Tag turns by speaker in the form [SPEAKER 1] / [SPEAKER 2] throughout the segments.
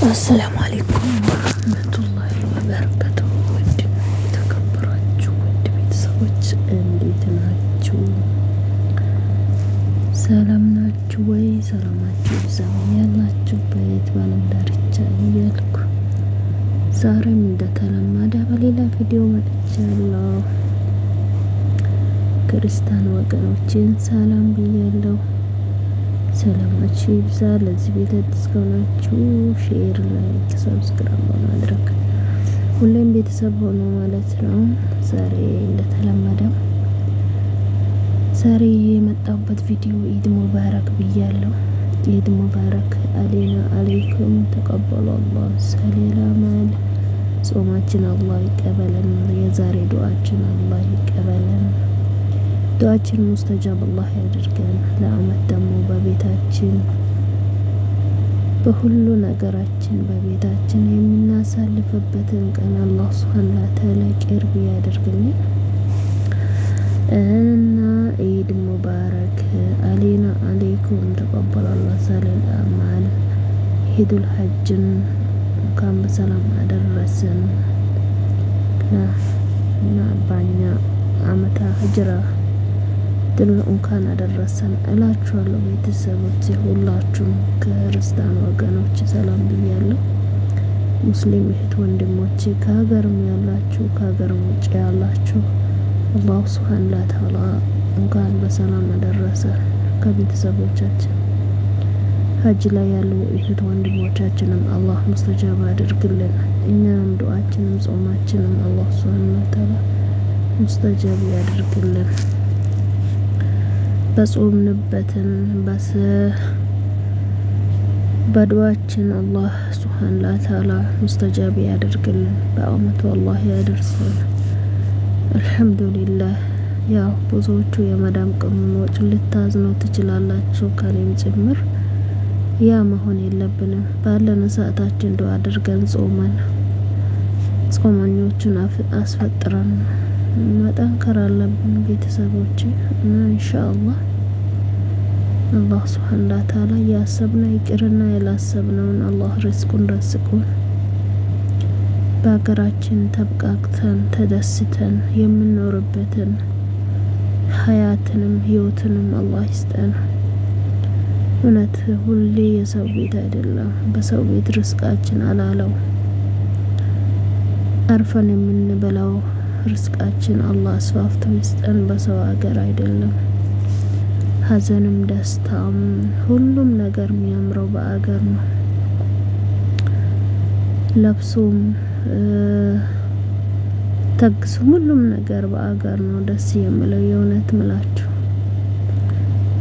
[SPEAKER 1] አሰላሙ አለይኩም ወራህመቱላሂ ወበረካቱሁ። ውድ የተከበራችሁ ውድ ቤተሰቦች እንዴት ናችሁ? ሰላም ናችሁ ወይ? ሰላማችሁ ይብዛ ያላችሁበት በዓለም ዳርቻ እያልኩ ዛሬም እንደተለመደ በሌላ ቪዲዮ መጥቻለሁ። ክርስቲያን ወገኖችን ሰላም ብያለሁ። ሰላማችሁ ይብዛ። ለዚህ ቤት አዲስ ከሆናችሁ ሼር፣ ላይክ፣ ሰብስክራይብ በማድረግ ሁሌም ቤተሰብ ሆኖ ማለት ነው። ዛሬ እንደተለመደው ዛሬ የመጣሁበት ቪዲዮ ኢድ ሙባረክ ብያለሁ። ኢድ ሙባረክ አሌና አለይኩም ተቀበሉ አላህ ሰሌላ ማል ጾማችን አላህ ይቀበለን። የዛሬ ዱዓችን አላህ ይቀበለን። ዱዓችን ሙስተጃብ አላህ ያድርገን። ለአመት ደግሞ በቤታችን በሁሉ ነገራችን በቤታችን የምናሳልፍበትን ቀን አላህ ሱብሓነሁ ወተዓላ ቅርብ ያድርግልን እና ኢድ ሙባረክ አሌና አለይኩም ተቀበሉ አላህ ሰለል አማል ሂዱል ሐጅን እንኳን በሰላም አደረሰን እና ባኛ አመታ ሂጅራ ድል እንኳን አደረሰን እላችኋለሁ። ቤተሰቦች ሁላችሁም ክርስቲያን ወገኖች ሰላም ብያለሁ። ሙስሊም እህት ወንድሞቼ ከሀገርም ያላችሁ ከሀገርም ውጭ ያላችሁ አላህ ሱብሓነሁ ወተዓላ እንኳን በሰላም አደረሰን። ከቤተሰቦቻችን ሀጅ ላይ ያሉ እህት ወንድሞቻችንም አላህ ሙስተጃብ አድርግልን። እኛም ዱዓችንም ጾማችንም አላህ ሱብሓነሁ ወተዓላ ሙስተጃብ ያድርግልን። በጾምንበትን በዱዓችን አላህ ሱብሓነሁ ወተዓላ ሙስተጃብ ያደርግልን። በአመቱ አላህ ያደርሰን። አልሐምዱሊላህ። ያው ብዙዎቹ የመዳም ቅመሞች ልታዝኑ ትችላላችሁ ከኔም ጭምር። ያ መሆን የለብንም። ባለን ሰዓታችን ዱዓ አድርገን ጾመን ጾመኞቹን አስፈጥረን መጠንከር አለብን ቤተሰቦች እና ኢንሻአላህ አላህ ሱብሓነሁ ወተዓላ ያሰብነው ይቅርና ያላሰብነውን አላህ ሪዝቁን ረዝቁን በሀገራችን ተብቃቅተን ተደስተን የምንኖርበትን ሀያትንም ህይወትንም አላህ ይስጠን። እውነት ሁሌ የሰው ቤት አይደለም፣ በሰው ቤት ሪዝቃችን አላለው አርፈን የምንበላው ርዝቃችን አላህ አስፋፍቶ ይስጠን። በሰው ሀገር አይደለም። ሀዘንም ደስታም ሁሉም ነገር የሚያምረው በአገር ነው። ለብሶም ተግሱም ሁሉም ነገር በአገር ነው ደስ የሚለው። የእውነት ምላችሁ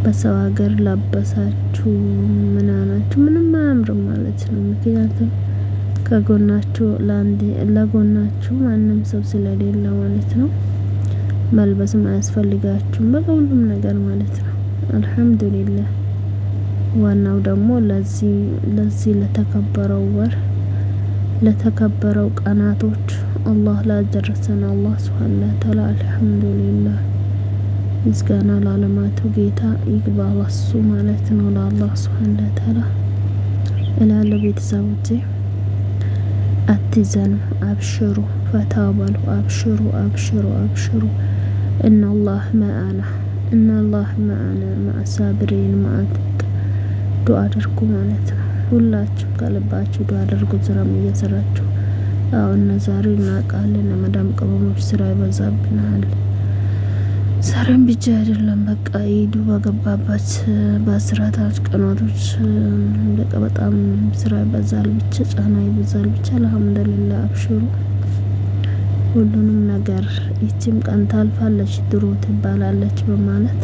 [SPEAKER 1] በሰው ሀገር ለበሳችሁ ምናናችሁ ምንም አያምርም ማለት ነው። ምክንያቱም ከጎናችሁ ለጎናችሁ ማንም ሰው ስለሌለ ማለት ነው። መልበስም አያስፈልጋችሁም በሁሉም ነገር ማለት ነው። አልሐምዱሊላህ። ዋናው ደግሞ ለዚህ ለተከበረው ወር ለተከበረው ቀናቶች አላህ ላደረሰን አላህ ሱብሓነሁ ወተዓላ አልሐምዱሊላህ። ምስጋና ለዓለማቱ ጌታ ይግባ ለሱ ማለት ነው፣ ለአላህ ሱብሓነሁ ወተዓላ እላለሁ። ቤተሰቦቼ አትዘኑ፣ አብሽሩ፣ ፈታ በሉ፣ አብሽሩ አብሽሩ አብሽሩ። ኢነላህ መዐና ኢነላህ መዐና መዐሳብሪን ዱዓ አድርጉ ማለት ነው። ሁላችሁ ከልባችሁ ዱዓ አድርጉ። ስራም እየሰራችሁ አሁን ዛሬ እናውቃለን የመዳም ቅመሞች ስራ ይበዛብናል። ስራም ብቻ አይደለም በቃ ኢዱ በገባበት በ14 ቀናቶች በቃ በጣም ስራ ይበዛል፣ ብቻ ጫና ይበዛል። ብቻ አልሐምዱሊላህ አብሽሩ። ሁሉንም ነገር ይቺም ቀን ታልፋለች ድሮ ትባላለች በማለት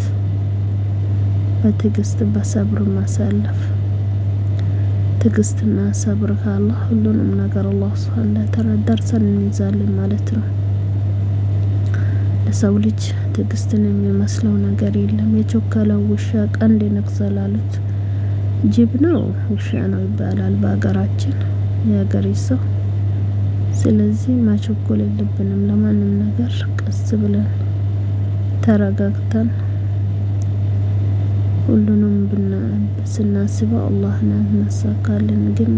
[SPEAKER 1] በትዕግስት በሰብር ማሳለፍ። ትዕግስትና ሰብር ካላህ ሁሉንም ነገር አላህ ሱብሓነሁ ወተዓላ ደርሰን እንይዛለን ማለት ነው። ለሰው ልጅ ትዕግስትን የሚመስለው ነገር የለም። የቾከለው ውሻ ቀንድ ይነክሳል አሉት። ጅብ ነው ውሻ ነው ይባላል በሀገራችን የሀገሬ ሰው። ስለዚህ ማቸኮል የለብንም ለማንም ነገር። ቀስ ብለን ተረጋግተን ሁሉንም ስናስበው አላህን እናሳካለን። ግን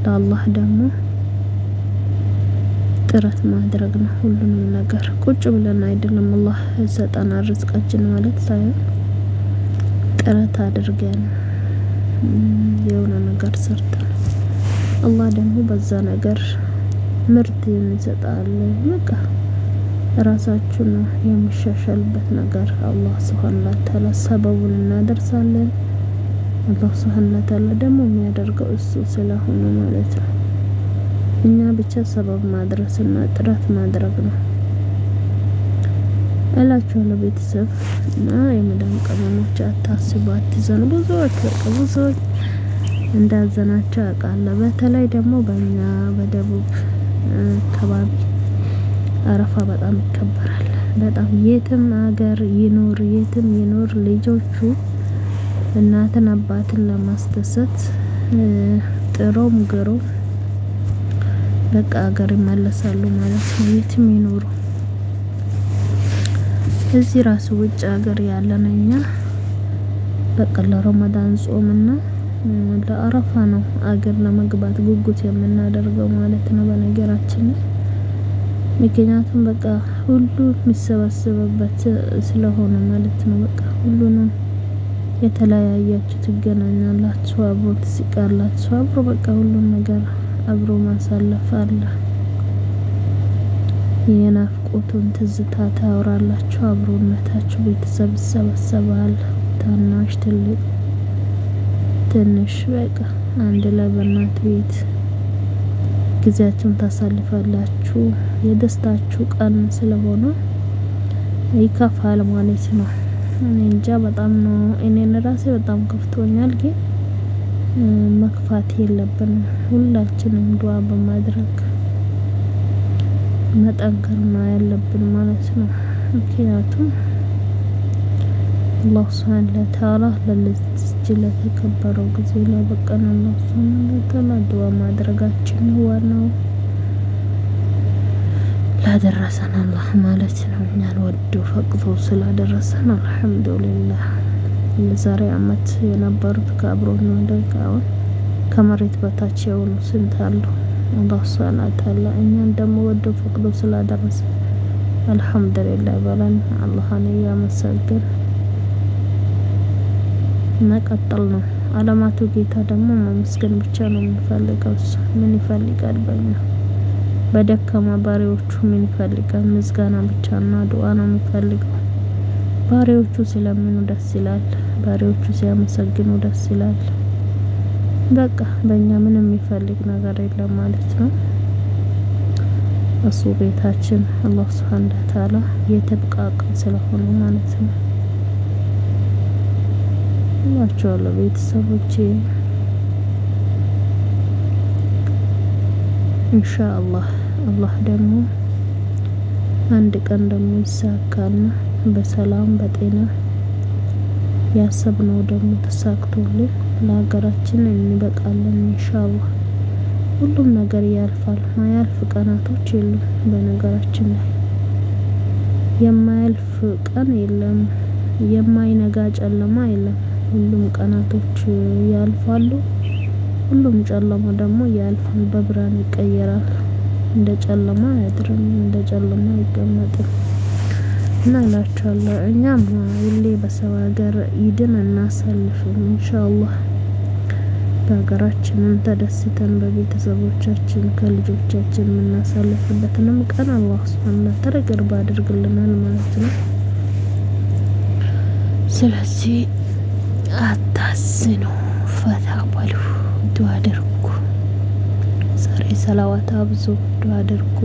[SPEAKER 1] ለአላህ ደግሞ ጥረት ማድረግ ነው። ሁሉንም ነገር ቁጭ ብለን አይደለም አላህ ሰጠናል ርዝቃችን ማለት ሳይሆን ጥረት አድርገን የሆነ ነገር ሰርተን አላህ ደግሞ በዛ ነገር ምርት የሚሰጣል። በቃ ራሳችን ነው የሚሻሻልበት ነገር አላህ ሱብሃነሁ ወተዓላ ሰበቡን እናደርሳለን። አላህ ሱብሃነሁ ወተዓላ ደግሞ የሚያደርገው እሱ ስለሆነ ማለት ነው። እኛ ብቻ ሰበብ ማድረስና ጥረት ማድረግ ነው እላችኋለሁ ቤተሰብ። እና የመዳም ቅመሞች አታስቡ፣ አትዘኑ። ብዙዎች እንዳዘናቸው አውቃለሁ። በተለይ ደግሞ በእኛ በደቡብ አካባቢ አረፋ በጣም ይከበራል። በጣም የትም ሀገር ይኖር የትም ይኖር ልጆቹ እናትን አባትን ለማስደሰት ጥሮም ግሮም በቃ ሀገር ይመለሳሉ ማለት ነው። የትም ይኖሩ እዚህ ራሱ ውጭ ሀገር ያለን እኛ በቃ ለረመዳን ጾምና ለአረፋ ነው አገር ለመግባት ጉጉት የምናደርገው ማለት ነው። በነገራችን ምክንያቱም በቃ ሁሉ የሚሰበሰብበት ስለሆነ ማለት ነው። በቃ ሁሉንም የተለያያችሁ ትገናኛላችሁ፣ አብሮ ትስቃላችሁ፣ አብሮ በቃ ሁሉም ነገር አብሮ ማሳለፍ አለ። የናፍቆቱን ትዝታ ታወራላችሁ፣ አብሮነታችሁ ቤተሰብ ይሰበሰባል። ታናሽ ትንሽ በቃ አንድ ላይ በእናት ቤት ጊዜያችሁን ታሳልፋላችሁ። የደስታችሁ ቀን ስለሆነ ይከፋል ማለት ነው። እኔ እንጃ በጣም ነው እኔን ራሴ በጣም ከፍቶኛል። ግን መክፋት የለብንም ሁላችንም ዱዓ በማድረግ መጠንከር ነው ያለብን ማለት ነው። ምክንያቱም አላህ ሱብሃነሁ ወተዓላ ለዚህ ለተከበረው ጊዜ ላይ በቀን አላህ ሱብሃነሁ ወተዓላ ዱዓ ማድረጋችን ዋናው ላደረሰን አላህ ማለት ነው። እኛን ወዶ ፈቅዶ ስላደረሰን አልሐምዱሊላህ። የዛሬ አመት የነበሩት ከአብሮን ወደቃውን ከመሬት በታች የሆኑ ስንት አሉ። አላህ ሱብሃነሁ ወተዓላ እኛን ደግሞ ወዶ ፈቅዶ ስላደረሰ አልሐምዱሊላህ በለን አላህን እያመሰገን መቀጠል ነው። አለማቱ ጌታ ደግሞ ማመስገን ብቻ ነው የሚፈልገው። እሱ ምን ይፈልጋል በእኛ በደካማ ባሪያዎቹ ምን ይፈልጋል? ምስጋና ብቻና ዱዓ ነው የሚፈልገው። ባሪያዎቹ ሲለምኑ ደስ ይላል፣ ባሪያዎቹ ሲያመሰግኑ ደስ ይላል። በቃ በእኛ ምንም የሚፈልግ ነገር የለም ማለት ነው። እሱ ቤታችን አላህ ሱብሃነሁ ወተዓላ የተብቃቃ ስለሆነ ማለት ነው እላችኋለሁ ቤተሰቦቼ። ኢንሻአላህ አላህ ደግሞ አንድ ቀን ደግሞ ይሳካና በሰላም በጤና ያሰብነው ደግሞ ተሳክቶልን ለሀገራችን እንበቃለን ኢንሻአላህ። ሁሉም ነገር ያልፋል። ማያልፍ ቀናቶች የሉም። በነገራችን ላይ የማያልፍ ቀን የለም፣ የማይነጋ ጨለማ የለም። ሁሉም ቀናቶች ያልፋሉ። ሁሉም ጨለማ ደግሞ ያልፋል፣ በብርሃን ይቀየራል። እንደ ጨለማ አያድርም፣ እንደ ጨለማ አይቀመጥም። እና እላችኋለሁ እኛም ሁሌ በሰው ሀገር ኢድን እናሳልፍም ኢንሻአላህ። በሀገራችንም ተደስተን በቤተሰቦቻችን ከልጆቻችን የምናሳልፍበትንም ቀን አላህ ሱብሃነሁ ወተዓላ ቅርብ አድርግልናል ማለት ነው። ስለዚህ አታዝኑ፣ ፈታ በሉ፣ ዱዓ አድርጉ። ዛሬ ሰላዋት አብዙ፣ ዱዓ አድርጉ፣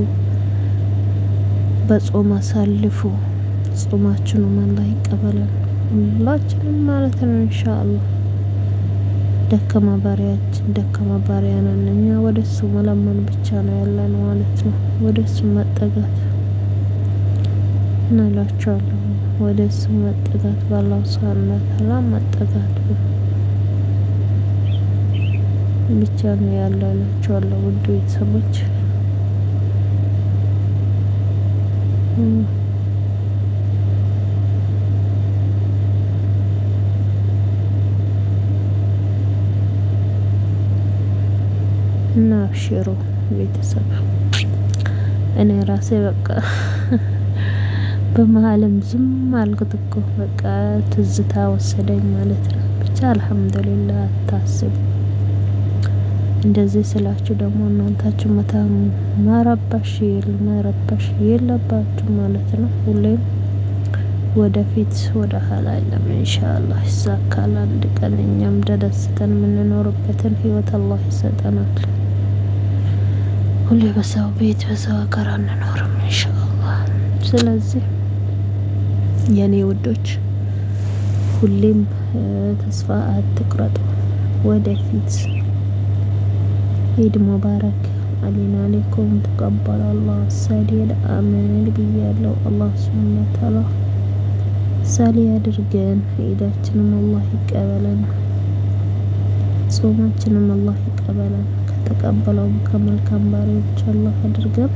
[SPEAKER 1] በጾም አሳልፉ። ጾማችንን አላህ ይቀበለን ሁላችንም ማለት ነው ኢንሻአላህ። ደካማ ባሪያችን ደካማ ባሪያ ነን እኛ። ወደሱ መለመን ብቻ ነው ያለን ማለት ነው። ወደሱ መጠጋት እናላችኋለሁ። ወደሱ መጠጋት በአላህ ሱብሃነሁ ወተዓላ መጠጋት ብቻ ነው ያለው እላችኋለሁ ውድ ቤተሰቦች። እና አብሽሩ ቤተሰብ። እኔ ራሴ በቃ በመሀልም ዝም አልኩት እኮ በቃ ትዝታ ወሰደኝ ማለት ነው። ብቻ አልሐምዱሊላህ። አታስቡ እንደዚህ ስላችሁ ደግሞ እናንታችሁ መረበሽ የለባችሁ ማለት ነው። ሁሌም ወደፊት ወደ ኋላ የለም። ኢንሻአላህ ይሳካል አንድ ቀን። እኛም ተደስተን የምንኖርበትን ህይወት አላህ ይሰጠናል። ሁሌ በሰው ቤት በሰው ሀገር አንኖርም ኢንሻአላህ። ስለዚህ የኔ ውዶች ሁሌም ተስፋ አትቁረጡ። ወደፊት ኢድ ሙባረክ አለይና አለይኩም። ተቀበለ አላህ ሰዲድ አሜን ብያለሁ። አላህ ሱብሃነሁ ወተዓላ ሳሊ ያድርገን። ኢዳችንም አላህ ይቀበለን፣ ጾማችንም አላህ ይቀበለን። ከተቀበለው ከመልካም ባሪያዎች አላህ አድርገን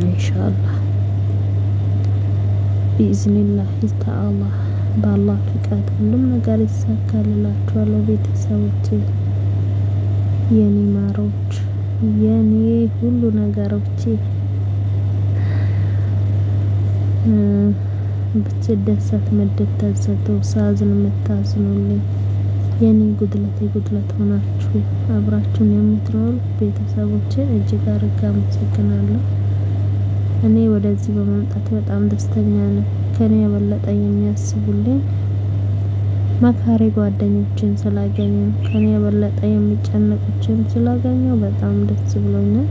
[SPEAKER 1] ኢንሻአላህ ቢኢዝኒላህ ተዓላ። በአላህ ፍቃድ ሁሉም ነገር ይሳካልላችኋለሁ ቤተሰቦቼ፣ የኔ ማሮች፣ የኔ ሁሉ ነገሮቼ። ብትደሰት ምትደሰቱ፣ ሳዝን የምታዝኑልኝ፣ የኔ ጉድለት ሆናችሁ አብራችሁን የምትኖሩ ቤተሰቦቼ እጅግ አድርጌ አመሰግናለሁ። እኔ ወደዚህ በመምጣት በጣም ደስተኛ ነኝ። ከኔ የበለጠ የሚያስቡልኝ መካሪ ጓደኞችን ስላገኘሁ፣ ከኔ የበለጠ የሚጨነቁችን ስላገኘሁ በጣም ደስ ብሎኛል።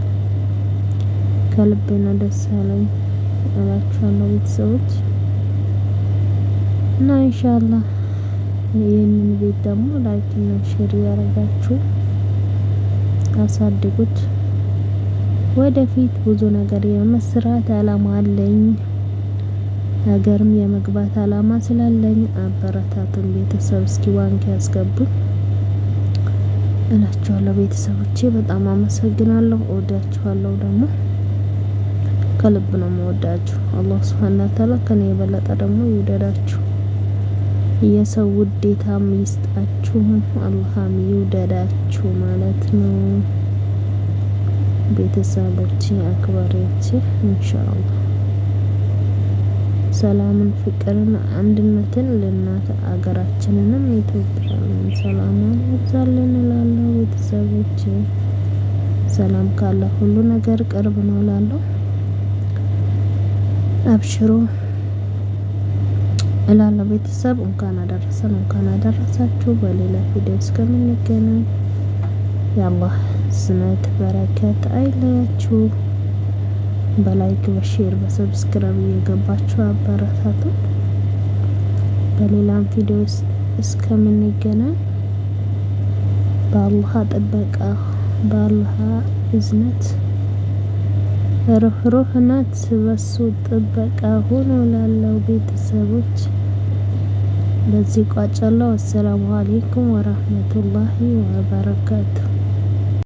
[SPEAKER 1] ከልቤ ነው ደስ ያለኝ እላችኋለሁ ቤተሰቦች። እና ኢንሻአላህ ይህንን ቤት ደግሞ ላይክ እና ሼር ያደረጋችሁ አሳድጉት። ወደፊት ብዙ ነገር የመስራት አላማ አለኝ። ሀገርም የመግባት አላማ ስላለኝ አበረታቱን ቤተሰብ። እስኪ ባንክ ያስገቡን እላችኋለሁ ቤተሰቦቼ። በጣም አመሰግናለሁ። እወዳችኋለሁ። ደግሞ ከልብ ነው የምወዳችሁ። አላህ ሱብሃነሁ ወተዓላ ከኔ የበለጠ ደግሞ ይውደዳችሁ። የሰው ውዴታም ይስጣችሁ፣ አላህም ይውደዳችሁ ማለት ነው ቤተሰቦቼ፣ አክባሪዎቼ። ኢንሻአላህ ሰላምን፣ ፍቅርን፣ አንድነትን ለእናት አገራችንንም ኢትዮጵያን ሰላምን ያብዛልን እላለሁ ቤተሰቦቼ። ሰላም ካለ ሁሉ ነገር ቅርብ ነው እላለሁ። አብሽሩ እላለሁ ቤተሰብ። እንኳን አደረሰን፣ እንኳን አደረሳችሁ። በሌላ ቪዲዮ እስከምንገናኝ የአላህ ዝነት በረከት አይለያችሁ። በላይክ በሼር በሰብስክራይብ እየገባችሁ አበረታቱ። በሌላም ቪዲዮ እስከምንገናኝ በአላህ ጥበቃ በአላህ እዝነት ሩህሩህነት በሱ ጥበቃ ሆኖ ላለው ቤተሰቦች በዚህ ቋጫለው። አሰላሙ አለይኩም ወራህመቱላሂ ወበረካቱ።